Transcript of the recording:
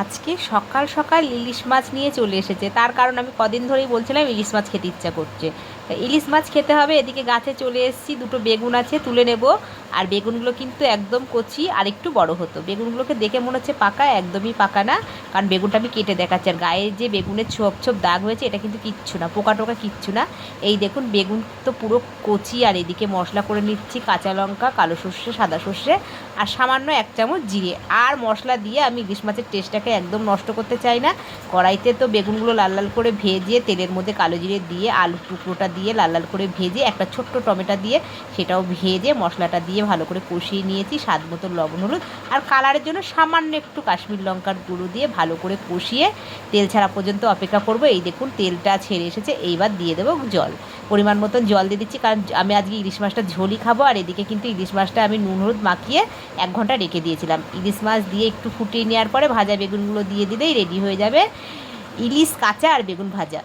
আজকে সকাল সকাল ইলিশ মাছ নিয়ে চলে এসেছে। তার কারণ আমি কদিন ধরেই বলছিলাম ইলিশ মাছ খেতে ইচ্ছা করছে। তা ইলিশ মাছ খেতে হবে। এদিকে গাছে চলে এসেছি, দুটো বেগুন আছে, তুলে নেব। আর বেগুনগুলো কিন্তু একদম কচি, আর একটু বড় হতো। বেগুনগুলোকে দেখে মনে হচ্ছে পাকা, একদমই পাকা না। কারণ বেগুনটা আমি কেটে দেখাচ্ছি, আর গায়ে যে বেগুনের ছোপ ছোপ দাগ হয়েছে এটা কিন্তু কিচ্ছু না, পোকা টোকা কিচ্ছু না। এই দেখুন বেগুন তো পুরো কচি। আর এদিকে মশলা করে নিচ্ছি, কাঁচা লঙ্কা, কালো সর্ষে, সাদা সর্ষে, আর সামান্য 1 চামচ জিরে। আর মশলা দিয়ে আমি ইলিশ মাছের টেস্টটাকে একদম নষ্ট করতে চাই না। কড়াইতে তো বেগুনগুলো লাল লাল করে ভেজে, তেলের মধ্যে কালো জিরে দিয়ে, আলুর টুকরোটা দিয়ে লাল লাল করে ভেজে, একটা ছোট্ট টমেটো দিয়ে সেটাও ভেজে মশলাটা দিয়ে ভালো করে কষিয়ে নিয়েছি। স্বাদ মতো লবণ, হলুদ, আর কালারের জন্য সামান্য একটু কাশ্মীর লঙ্কার গুঁড়ো দিয়ে ভালো করে কষিয়ে তেল ছাড়া পর্যন্ত অপেক্ষা করব। এই দেখুন তেলটা ছেড়ে এসেছে। এইবার দিয়ে দেবো জল, পরিমাণ মতন জল দিয়ে দিচ্ছি, কারণ আমি আজকে ইলিশ মাছটা ঝোলই খাবো। আর এদিকে কিন্তু ইলিশ মাছটা আমি নুন হলুদ মাখিয়ে 1 ঘন্টা রেখে দিয়েছিলাম। ইলিশ মাছ দিয়ে একটু ফুটিয়ে নেওয়ার পরে ভাজা বেগুনগুলো দিয়ে দিলেই রেডি হয়ে যাবে ইলিশ কাঁচা আর বেগুন ভাজা।